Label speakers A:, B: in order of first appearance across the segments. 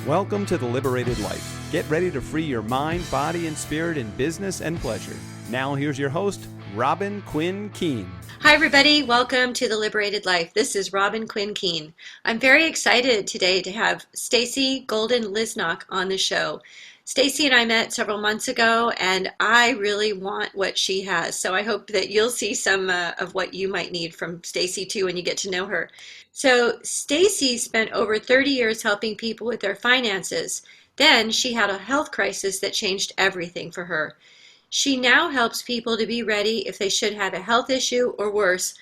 A: Welcome to the Liberated Life. Get ready to free your mind, body, and spirit in business and pleasure. Now here's your host, Robin Quinn Keene.
B: Hi everybody, welcome to the Liberated Life. This is Robin Quinn Keene. I'm very excited today to have Stacey Golden-Lisnock on the show. Stacey and I met several months ago, and I really want what she has. So I hope that you'll see some of what you might need from Stacey too when you get to know her. So Stacey spent over 30 years helping people with their finances. Then she had a health crisis that changed everything for her. She now helps people to be ready if they should have a health issue or worse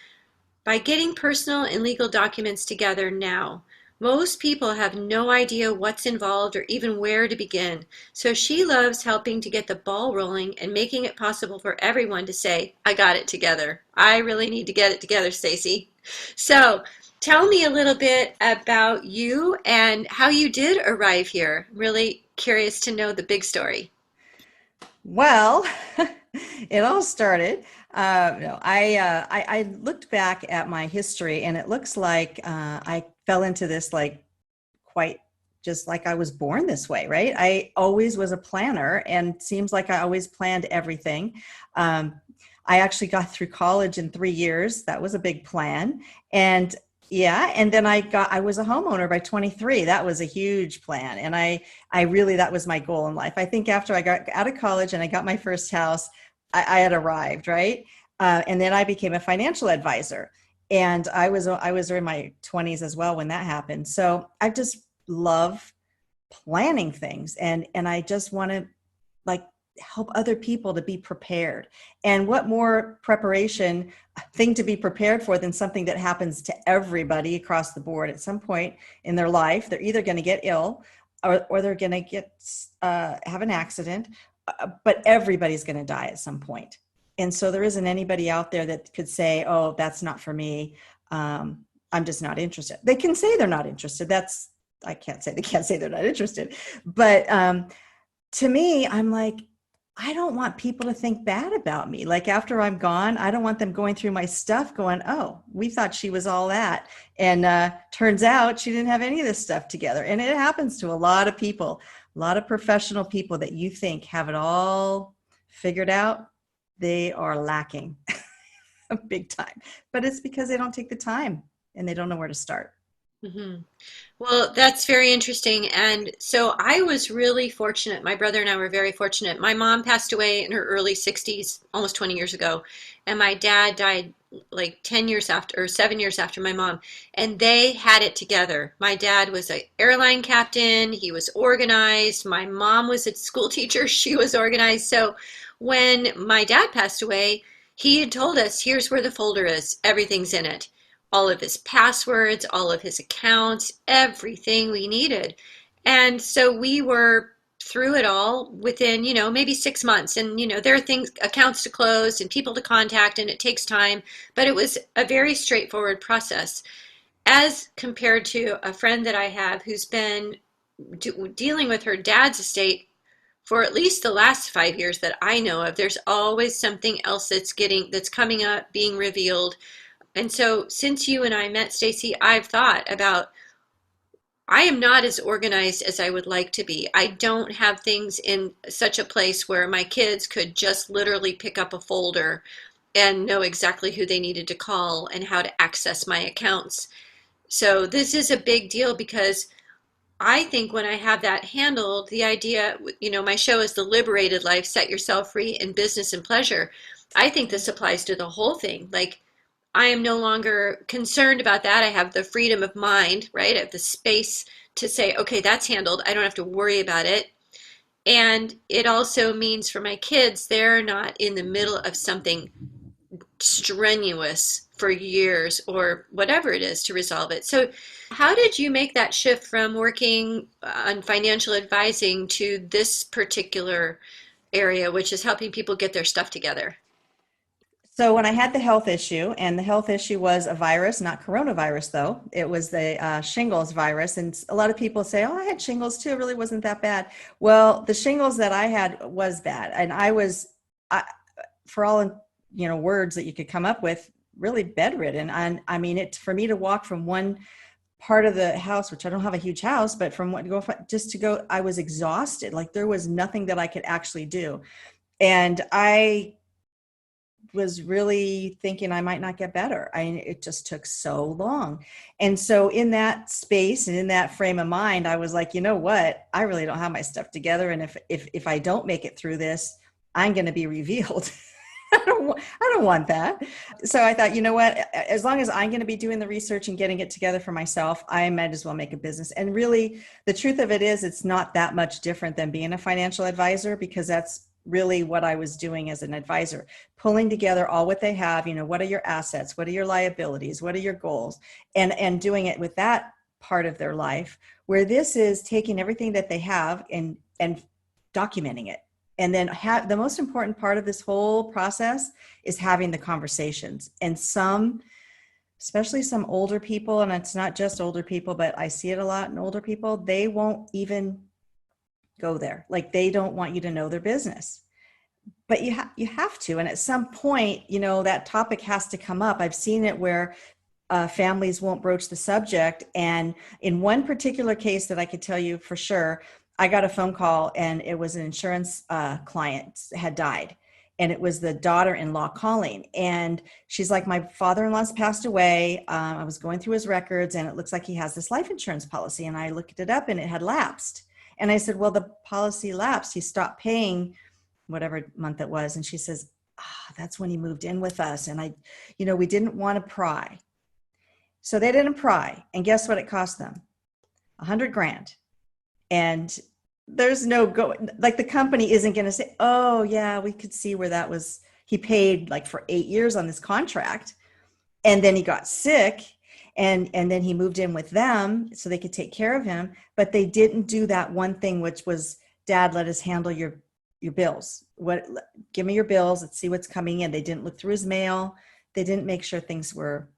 B: by getting personal and legal documents together now. Most people have no idea what's involved or even where to begin. So she loves helping to get the ball rolling and making it possible for everyone to say, I got it together. I really need to get it together, Stacey. So tell me a little bit about you and how you did arrive here. Really curious to know the big story.
C: Well, it all started. I looked back at my history, and it looks like I fell into this quite just like I was born this way, right? I always was a planner, and seems like I always planned everything. I actually got through college in 3 years. That was a big plan, and then I was a homeowner by 23. That was a huge plan. And I really, that was my goal in life. I think after I got out of college and I got my first house, I had arrived, right? And then I became a financial advisor. And I was in my 20s as well when that happened. So I just love planning things. And I just want to help other people to be prepared. And what more preparation thing to be prepared for than something that happens to everybody across the board at some point in their life. They're either going to get ill or they're going to have an accident, but everybody's going to die at some point. And so there isn't anybody out there that could say, oh, that's not for me. I'm just not interested. They can say they're not interested. They can't say they're not interested. But to me, I'm like, I don't want people to think bad about me. Like after I'm gone, I don't want them going through my stuff going, oh, we thought she was all that. And turns out she didn't have any of this stuff together. And it happens to a lot of people, a lot of professional people that you think have it all figured out. They are lacking big time. But it's because they don't take the time and they don't know where to start.
B: Mm-hmm. Well, that's very interesting. And so I was really fortunate. My brother and I were very fortunate. My mom passed away in her early 60s, almost 20 years ago. And my dad died like 10 years after, or 7 years after my mom. And they had it together. My dad was an airline captain. He was organized. My mom was a school teacher. She was organized. So when my dad passed away, he had told us, here's where the folder is. Everything's in it. All of his passwords, all of his accounts, everything we needed. And so we were through it all within, maybe 6 months. And, there are accounts to close and people to contact, and it takes time, but it was a very straightforward process. As compared to a friend that I have who's been dealing with her dad's estate for at least the last 5 years that I know of, there's always something else that's coming up, being revealed. And so since you and I met, Stacey, I've thought about, I am not as organized as I would like to be. I don't have things in such a place where my kids could just literally pick up a folder and know exactly who they needed to call and how to access my accounts. So this is a big deal because I think when I have that handled, the idea, my show is The Liberated Life, Set Yourself Free in Business and Pleasure. I think this applies to the whole thing. I am no longer concerned about that. I have the freedom of mind, right? I have the space to say, okay, that's handled. I don't have to worry about it. And it also means for my kids, they're not in the middle of something strenuous for years or whatever it is to resolve it. So how did you make that shift from working on financial advising to this particular area, which is helping people get their stuff together?
C: So when I had the health issue, and the health issue was a virus, not coronavirus though, it was the shingles virus. And a lot of people say, oh, I had shingles too. It really wasn't that bad. Well, the shingles that I had was bad. And for all, words that you could come up with, really bedridden. And I mean, for me to walk from one part of the house, which I don't have a huge house, but from what go just to go, I was exhausted. Like there was nothing that I could actually do. And I was really thinking I might not get better. It just took so long. And so in that space and in that frame of mind, I was like, you know what? I really don't have my stuff together. And if I don't make it through this, I'm going to be revealed. I don't want that. So I thought, you know what? As long as I'm going to be doing the research and getting it together for myself, I might as well make a business. And really, the truth of it is, it's not that much different than being a financial advisor, because that's really what I was doing as an advisor, pulling together all what they have. You know, what are your assets? What are your liabilities? What are your goals? And doing it with that part of their life, where this is taking everything that they have and documenting it. And then the most important part of this whole process is having the conversations. And especially some older people, and it's not just older people, but I see it a lot in older people, they won't even go there. Like they don't want you to know their business. But you have to. And at some point, you know, that topic has to come up. I've seen it where families won't broach the subject. And in one particular case that I could tell you for sure, I got a phone call, and it was an insurance client had died, and it was the daughter-in-law calling. And she's like, my father-in-law's passed away. I was going through his records, and it looks like he has this life insurance policy. And I looked it up, and it had lapsed. And I said, well, the policy lapsed. He stopped paying whatever month it was. And she says, that's when he moved in with us. And we didn't want to pry. So they didn't pry. And guess what it cost them? $100,000. And there's like the company isn't going to say, oh yeah, we could see where that was. He paid like for 8 years on this contract, and then he got sick, and then he moved in with them so they could take care of him. But they didn't do that one thing, which was, Dad, let us handle your bills. Give me your bills. Let's see what's coming in. They didn't look through his mail. They didn't make sure things were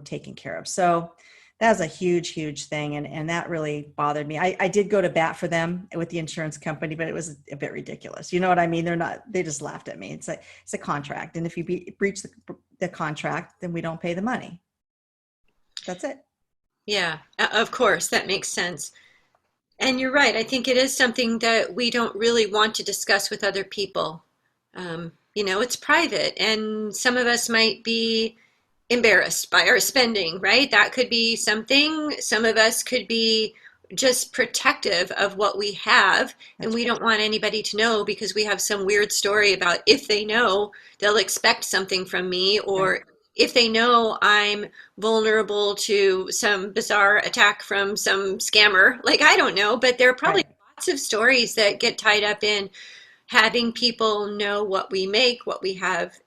C: taken care of. So that was a huge, huge thing. And that really bothered me. I did go to bat for them with the insurance company, but it was a bit ridiculous. You know what I mean? They just laughed at me. It's a contract. And if you breach the contract, then we don't pay the money. That's it.
B: Yeah, of course, that makes sense. And you're right. I think it is something that we don't really want to discuss with other people. It's private, and some of us might be embarrassed by our spending, right? That could be something. Some of us could be just protective of what we have, and we don't want anybody to know because we have some weird story about, if they know, they'll expect something from me, or if they know I'm vulnerable to some bizarre attack from some scammer. Like, I don't know, but there are probably lots of stories that get tied up in having people know what we make, what we have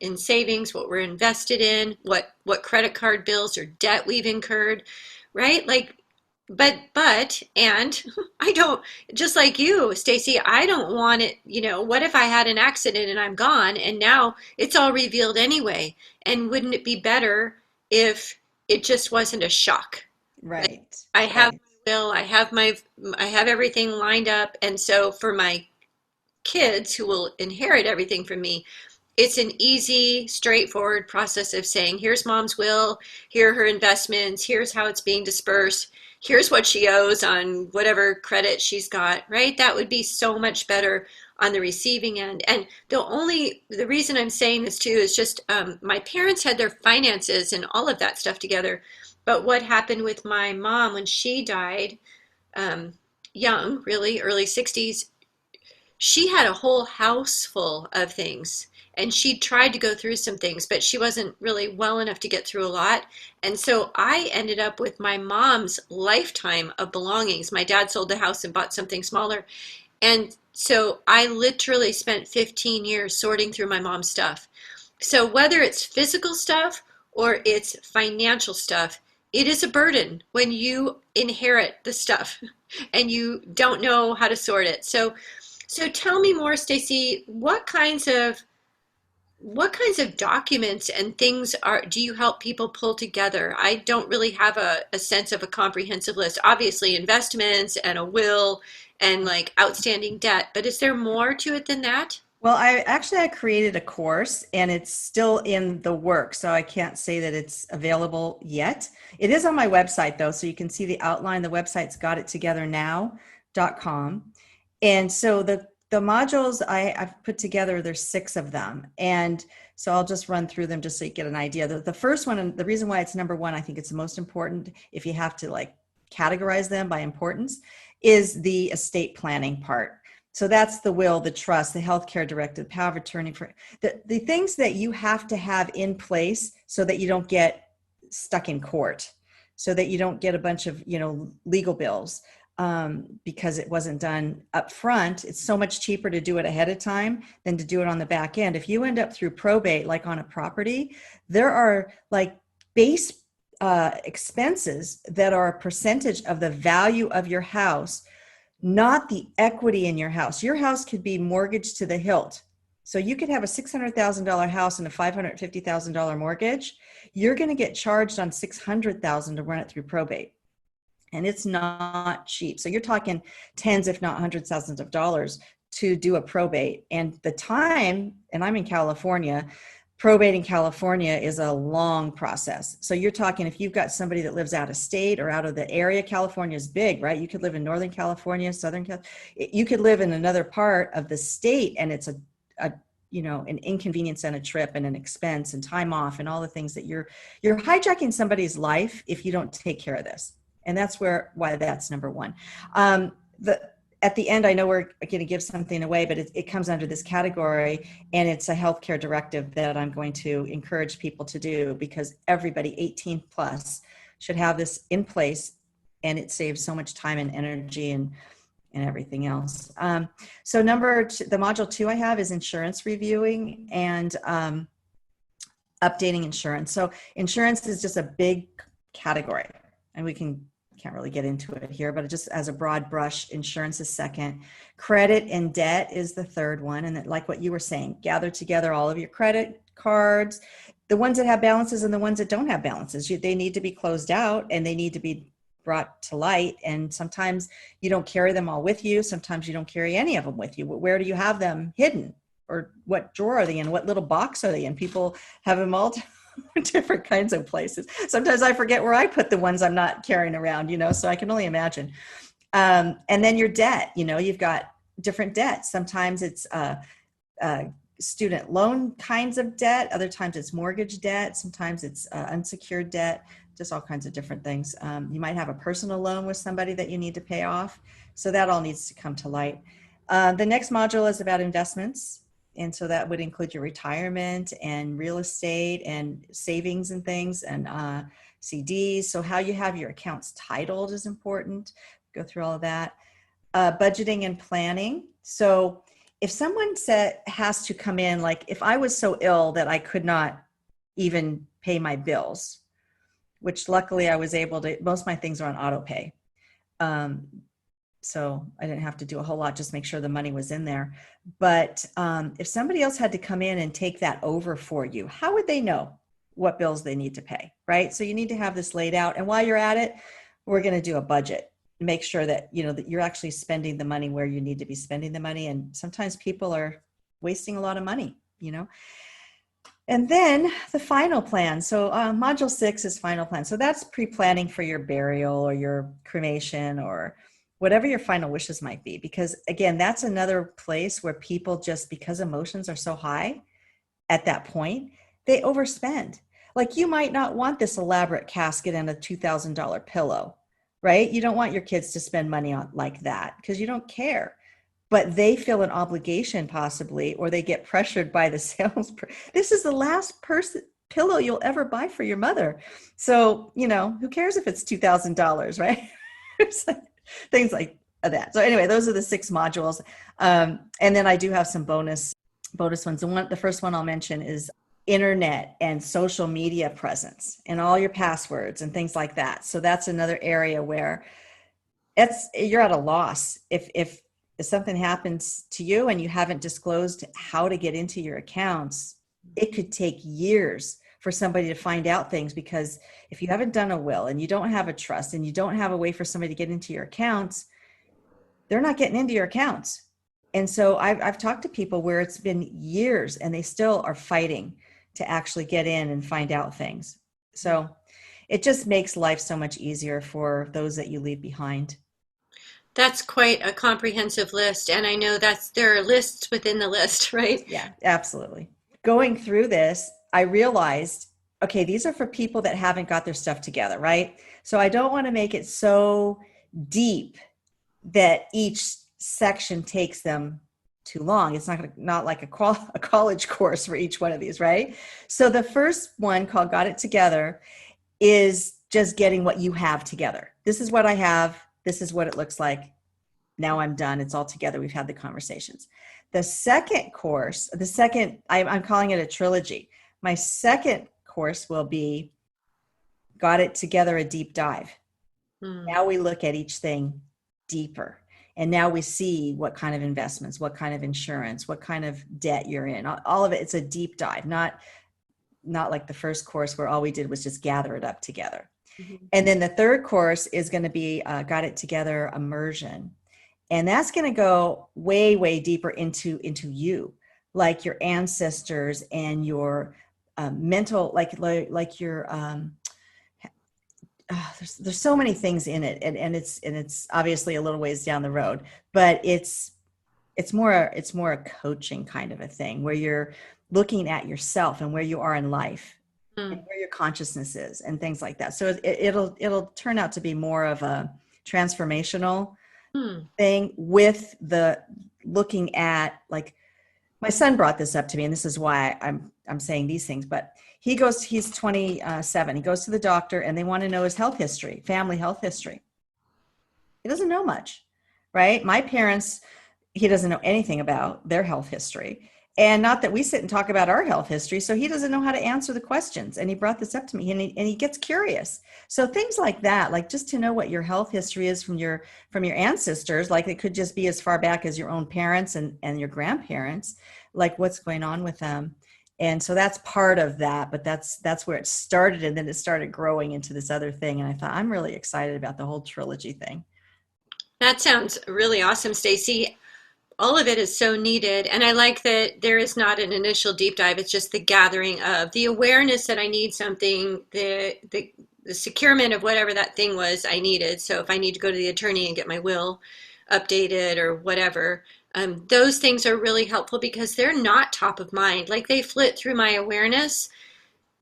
B: in savings, what we're invested in, what credit card bills or debt we've incurred, right? Like, and I don't, just like you, Stacey, I don't want it, what if I had an accident and I'm gone and now it's all revealed anyway? And wouldn't it be better if it just wasn't a shock?
C: Right.
B: Like, I have my will, I have everything lined up. And so for my kids who will inherit everything from me, it's an easy, straightforward process of saying, here's mom's will, here are her investments, here's how it's being dispersed, here's what she owes on whatever credit she's got, right? That would be so much better on the receiving end. And the reason I'm saying this too is just my parents had their finances and all of that stuff together. But what happened with my mom when she died, young, really, early 60s, she had a whole house full of things, and she tried to go through some things, but she wasn't really well enough to get through a lot. And so I ended up with my mom's lifetime of belongings. My dad sold the house and bought something smaller. And so I literally spent 15 years sorting through my mom's stuff. So whether it's physical stuff or it's financial stuff, it is a burden when you inherit the stuff and you don't know how to sort it. So tell me more, Stacey, what kinds of documents and things do you help people pull together? I don't really have a sense of a comprehensive list. Obviously investments and a will and like outstanding debt, but is there more to it than that?
C: Well, I created a course and it's still in the work, so I can't say that it's available yet. It is on my website though, so you can see the outline. The website's gotittogethernow.com. And so the modules I've put together, there's 6 of them. And so I'll just run through them just so you get an idea. The first one, and the reason why it's number 1, I think it's the most important if you have to like categorize them by importance, is the estate planning part. So that's the will, the trust, the healthcare directive, the power of attorney, for the things that you have to have in place so that you don't get stuck in court, so that you don't get a bunch of, legal bills because it wasn't done up front. It's so much cheaper to do it ahead of time than to do it on the back end. If you end up through probate, like on a property, there are like base expenses that are a percentage of the value of your house, not the equity in your house. Your house could be mortgaged to the hilt. So you could have a $600,000 house and a $550,000 mortgage. You're going to get charged on $600,000 to run it through probate. And it's not cheap. So you're talking tens, if not hundreds, thousands of dollars to do a probate. And the time, and I'm in California, probate in California is a long process. So you're talking, if you've got somebody that lives out of state or out of the area, California is big, right? You could live in Northern California, Southern California. You could live in another part of the state, and it's an inconvenience and a trip and an expense and time off and all the things that you're hijacking somebody's life if you don't take care of this. And that's why that's number 1. At the end, I know we're going to give something away, but it comes under this category, and it's a healthcare directive that I'm going to encourage people to do, because everybody 18 plus should have this in place, and it saves so much time and energy and everything else. So the module 2 I have is insurance reviewing and updating insurance. So insurance is just a big category, and we can't really get into it here, but just as a broad brush, insurance is second. Credit and debt is the third one. And like what you were saying, gather together all of your credit cards, the ones that have balances and the ones that don't have balances. They need to be closed out and they need to be brought to light. And sometimes you don't carry them all with you. Sometimes you don't carry any of them with you. Where do you have them hidden? Or what drawer are they in? What little box are they in? People have them all different kinds of places. Sometimes I forget where I put the ones I'm not carrying around, so I can only imagine. And then your debt, you've got different debts. Sometimes it's student loan kinds of debt. Other times it's mortgage debt. Sometimes it's unsecured debt, just all kinds of different things. You might have a personal loan with somebody that you need to pay off. So that all needs to come to light. The next module is about investments. And so that would include your retirement and real estate and savings and things and CDs. So how you have your accounts titled is important. Go through all of that. Budgeting and planning. So if someone has to come in, like if I was so ill that I could not even pay my bills, which luckily I was able to, most of my things are on auto pay. So I didn't have to do a whole lot, just make sure the money was in there. But if somebody else had to come in and take that over for you, how would they know what bills they need to pay, right? So you need to have this laid out. And while you're at it, we're going to do a budget. Make sure that, that you're actually spending the money where you need to be spending the money. And sometimes people are wasting a lot of money, And then the final plan. So module 6 is final plan. So that's pre-planning for your burial or your cremation or whatever your final wishes might be. Because again, that's another place where people just, because emotions are so high at that point, they overspend. Like you might not want this elaborate casket and a $2,000 pillow, right? You don't want your kids to spend money on like that because you don't care. But they feel an obligation possibly, or they get pressured by the sales. This is the last pillow you'll ever buy for your mother. So, who cares if it's $2,000, right? Things like that. So anyway, those are the 6 modules. And then I do have some bonus ones. The first one I'll mention is internet and social media presence and all your passwords and things like that. So that's another area where you're at a loss. If something happens to you and you haven't disclosed how to get into your accounts, it could take years for somebody to find out things, because if you haven't done a will and you don't have a trust and you don't have a way for somebody to get into your accounts, they're not getting into your accounts. And so I've talked to people where it's been years and they still are fighting to actually get in and find out things. So it just makes life so much easier for those that you leave behind.
B: That's quite a comprehensive list. And I know there are lists within the list, right?
C: Yeah, absolutely. Going through this, I realized, okay, these are for people that haven't got their stuff together, right? So I don't want to make it so deep that each section takes them too long. It's not like a college course for each one of these, right? So the first one, called Got It Together, is just getting what you have together. This is what I have. This is what it looks like. Now I'm done. It's all together. We've had the conversations. The second course, I'm calling it a trilogy. My second course will be Got It Together, a deep dive. Now we look at each thing deeper. And now we see what kind of investments, what kind of insurance, what kind of debt you're in. All of it, it's a deep dive, not like the first course where all we did was just gather it up together. Mm-hmm. And then the third course is going to be Got It Together Immersion. And that's going to go way, way deeper into you, like your ancestors and your mental, like your, there's so many things in it, and it's obviously a little ways down the road, but it's more a coaching kind of a thing where you're looking at yourself and where you are in life and where your consciousness is and things like that. So it'll turn out to be more of a transformational thing with the looking at, like, my son brought this up to me, and this is why I'm saying these things, but he's 27. He goes to the doctor and they want to know his health history, family health history. He doesn't know much, right? My parents, he doesn't know anything about their health history. And not that we sit and talk about our health history. So he doesn't know how to answer the questions. And he brought this up to me, and he gets curious. So things like that, like just to know what your health history is from your ancestors, like it could just be as far back as your own parents and your grandparents, like what's going on with them. And so that's part of that, but that's where it started. And then it started growing into this other thing. And I thought, I'm really excited about the whole trilogy thing.
B: That sounds really awesome, Stacey. All of it is so needed. And I like that there is not an initial deep dive. It's just the gathering of the awareness that I need something, the securement of whatever that thing was I needed. So if I need to go to the attorney and get my will updated or whatever, those things are really helpful because they're not top of mind. Like, they flit through my awareness,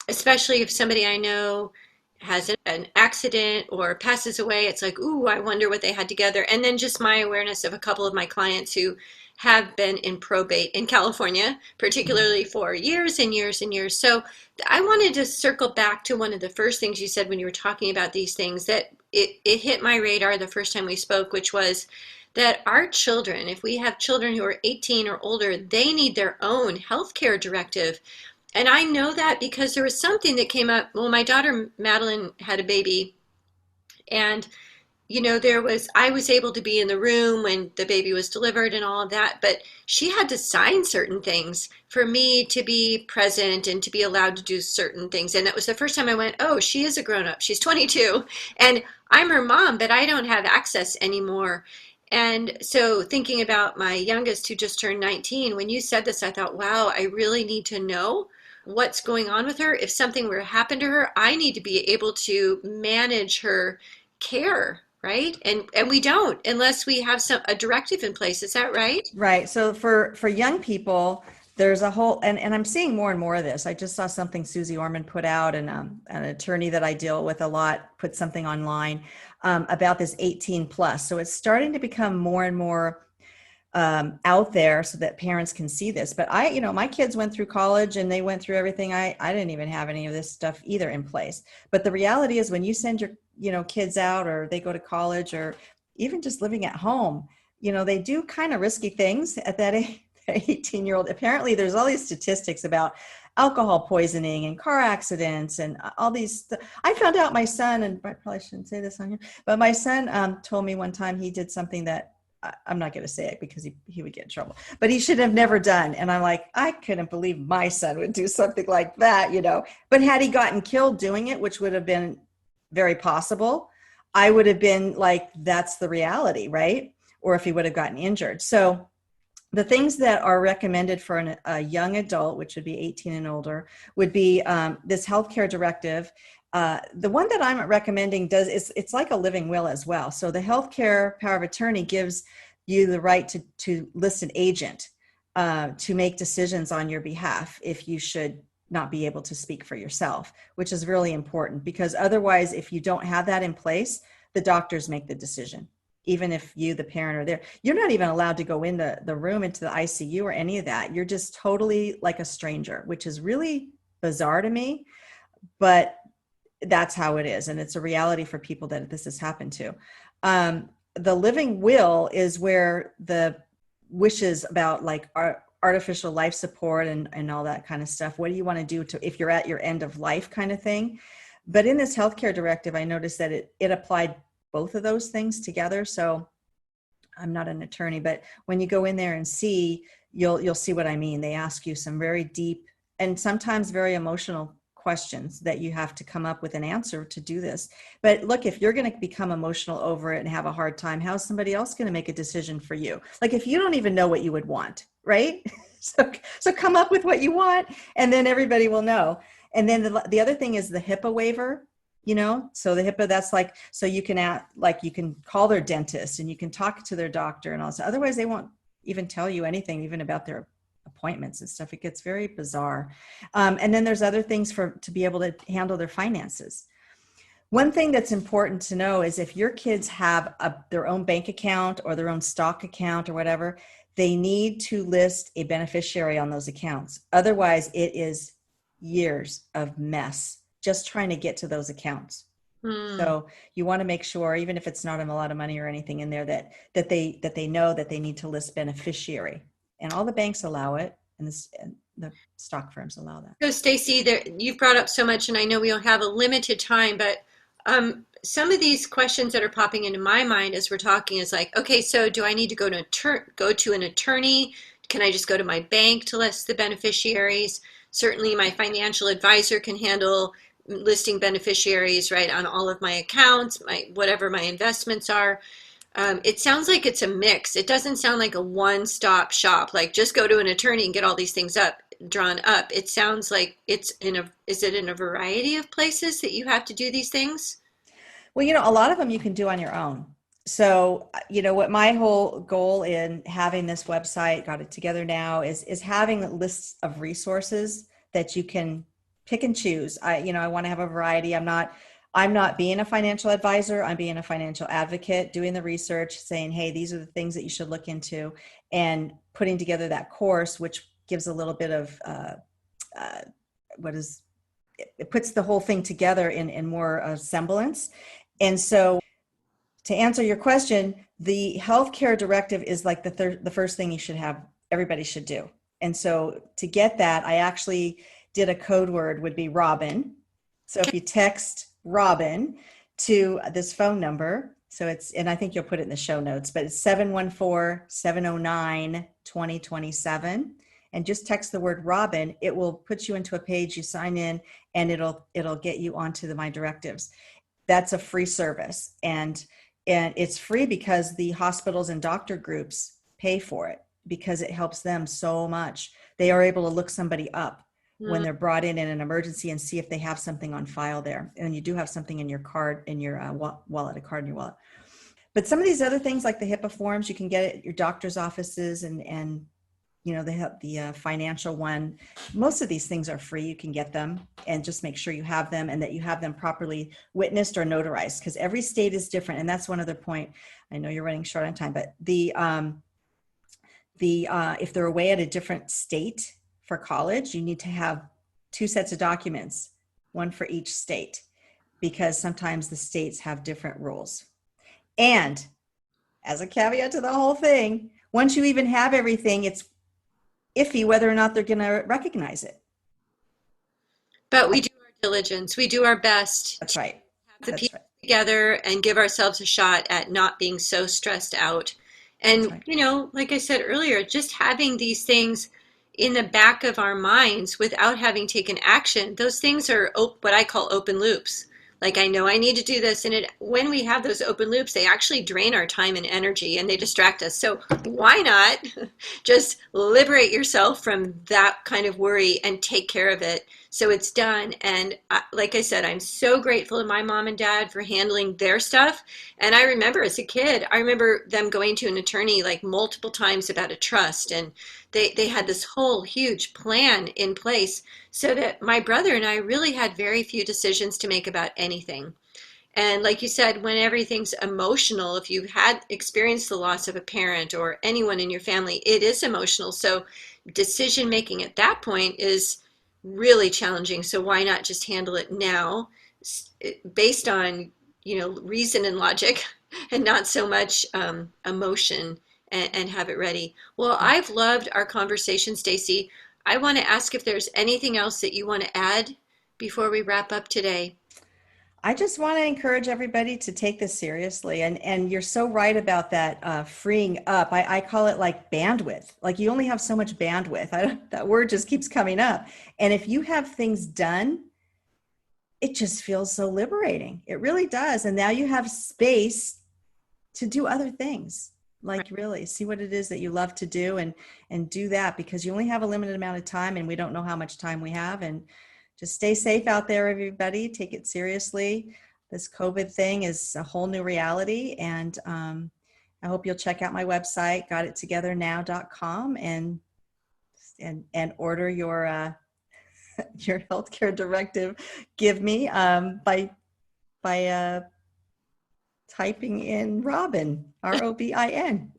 B: especially if somebody I know has an accident or passes away. It's like, ooh, I wonder what they had together. And then just my awareness of a couple of my clients who have been in probate in California, particularly for years and years and years. So I wanted to circle back to one of the first things you said when you were talking about these things, that it hit my radar the first time we spoke, which was that our children, if we have children who are 18 or older, they need their own healthcare directive. And I know that because there was something that came up. Well, my daughter Madeline had a baby, and I was able to be in the room when the baby was delivered and all of that, but she had to sign certain things for me to be present and to be allowed to do certain things. And that was the first time I went, oh, she is a grown-up. She's 22 and I'm her mom, but I don't have access anymore. And so thinking about my youngest, who just turned 19, when you said this, I thought, wow, I really need to know what's going on with her. If something were to happen to her, I need to be able to manage her care, right? And we don't unless we have a directive in place. Is that right?
C: Right. So for young people, there's a whole, and I'm seeing more and more of this. I just saw something Susie Orman put out, and an attorney that I deal with a lot put something online about this 18 plus. So it's starting to become more and more out there so that parents can see this. But my kids went through college and they went through everything. I didn't even have any of this stuff either in place. But the reality is, when you send your kids out, or they go to college, or even just living at home, they do kind of risky things at that age. 18-year-old. Apparently there's all these statistics about alcohol poisoning and car accidents and all these. I found out my son, and I probably shouldn't say this on here, but my son told me one time he did something that I'm not going to say it because he would get in trouble, but he should have never done. And I'm like, I couldn't believe my son would do something like that, but had he gotten killed doing it, which would have been very possible, I would have been like, that's the reality, right? Or if he would have gotten injured. So The things that are recommended for a young adult, which would be 18 and older, would be this healthcare directive. The one that I'm recommending it's like a living will as well. So the healthcare power of attorney gives you the right to list an agent to make decisions on your behalf if you should not be able to speak for yourself, which is really important, because otherwise, if you don't have that in place, the doctors make the decision. Even if you, the parent, are there, you're not even allowed to go in the room, into the ICU or any of that. You're just totally like a stranger, which is really bizarre to me, but that's how it is. And it's a reality for people that this has happened to. The living will is where the wishes about like artificial life support and all that kind of stuff. What do you want to do if you're at your end of life kind of thing? But in this healthcare directive, I noticed that it applied both of those things together. So I'm not an attorney, but when you go in there and see, you'll see what I mean. They ask you some very deep and sometimes very emotional questions that you have to come up with an answer to do this. But look, if you're going to become emotional over it and have a hard time, how's somebody else going to make a decision for you? Like if you don't even know what you would want, right? So come up with what you want, and then everybody will know. And then the other thing is the HIPAA waiver. So the HIPAA, that's like, so you can you can call their dentist and you can talk to their doctor and all this. Otherwise they won't even tell you anything, even about their appointments and stuff. It gets very bizarre. And then there's other things to be able to handle their finances. One thing that's important to know is if your kids have their own bank account or their own stock account or whatever, they need to list a beneficiary on those accounts. Otherwise it is years of mess just trying to get to those accounts. So you want to make sure, even if it's not a lot of money or anything in there, that they know that they need to list beneficiary. And all the banks allow it, and the stock firms allow that.
B: So Stacey, you've brought up so much, and I know we don't have a limited time, but some of these questions that are popping into my mind as we're talking is like, okay, so do I need to go to an attorney? Can I just go to my bank to list the beneficiaries? Certainly my financial advisor can handle listing beneficiaries, right, on all of my accounts, whatever my investments are. It sounds like it's a mix. It doesn't sound like a one-stop shop, like just go to an attorney and get all these things drawn up. It sounds like is it in a variety of places that you have to do these things?
C: Well, a lot of them you can do on your own. So, what my whole goal in having this website, got it together now, is having lists of resources that you can pick and choose. I want to have a variety. I'm not being a financial advisor. I'm being a financial advocate, doing the research, saying, hey, these are the things that you should look into, and putting together that course, which gives a little bit of it puts the whole thing together in more semblance. And so to answer your question, the healthcare directive is like the first thing everybody should do. And so to get that, I actually did a code word would be Robin. So if you text Robin to this phone number, and I think you'll put it in the show notes, but it's 714-709-2027. And just text the word Robin. It will put you into a page, you sign in, and it'll get you onto my directives. That's a free service. And it's free because the hospitals and doctor groups pay for it, because it helps them so much. They are able to look somebody up when they're brought in an emergency and see if they have something on file there. And you do have something in your card, in your wallet, a card in your wallet. But some of these other things like the HIPAA forms, you can get at your doctor's offices and the financial one. Most of these things are free. You can get them, and just make sure you have them and that you have them properly witnessed or notarized, because every state is different. And that's one other point. I know you're running short on time, but if they're away at a different state for college, you need to have 2 sets of documents, one for each state, because sometimes the states have different rules. And as a caveat to the whole thing, once you even have everything, it's iffy whether or not they're going to recognize it.
B: But we do our diligence. We do our best.
C: That's right.
B: Have the people together and give ourselves a shot at not being so stressed out. And, right. Like I said earlier, just having these things in the back of our minds without having taken action, those things are what I call open loops. Like, I know I need to do this. And when we have those open loops, they actually drain our time and energy and they distract us. So why not just liberate yourself from that kind of worry and take care of it so it's done? And like I said, I'm so grateful to my mom and dad for handling their stuff. And I remember as a kid, I remember them going to an attorney like multiple times about a trust. And they had this whole huge plan in place so that my brother and I really had very few decisions to make about anything. And like you said, when everything's emotional, if you've had experienced the loss of a parent or anyone in your family, it is emotional. So decision making at that point is really challenging. So why not just handle it now based on, reason and logic and not so much emotion and have it ready. Well, I've loved our conversation, Stacey. I want to ask if there's anything else that you want to add before we wrap up today.
C: I just want to encourage everybody to take this seriously. And you're so right about that freeing up. I call it like bandwidth. Like you only have so much bandwidth. That word just keeps coming up. And if you have things done, it just feels so liberating. It really does. And now you have space to do other things. Like really see what it is that you love to do and do that, because you only have a limited amount of time and we don't know how much time we have. And just stay safe out there, everybody. Take it seriously. This COVID thing is a whole new reality. And I hope you'll check out my website, gotittogethernow.com, and order your your healthcare directive. Give me by typing in Robin, Robin.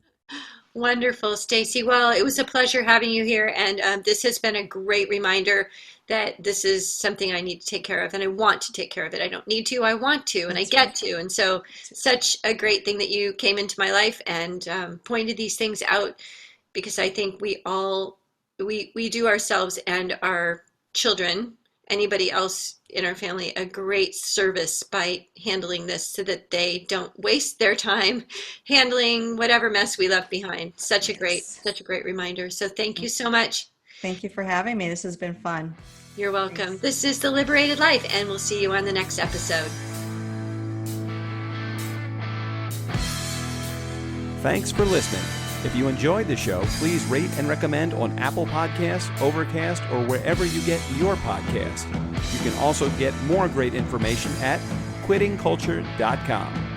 B: Wonderful, Stacey. Well, it was a pleasure having you here. And this has been a great reminder that this is something I need to take care of, and I want to take care of it. I don't need to, I want to, and I get to. And so such a great thing that you came into my life and pointed these things out, because I think we do ourselves and our children, anybody else in our family, a great service by handling this so that they don't waste their time handling whatever mess we left behind. Such a great reminder. So thank you so much.
C: Thank you for having me. This has been fun.
B: You're welcome. Thanks. This is The Liberated Life, and we'll see you on the next episode.
A: Thanks for listening. If you enjoyed the show, please rate and recommend on Apple Podcasts, Overcast, or wherever you get your podcast. You can also get more great information at quittingculture.com.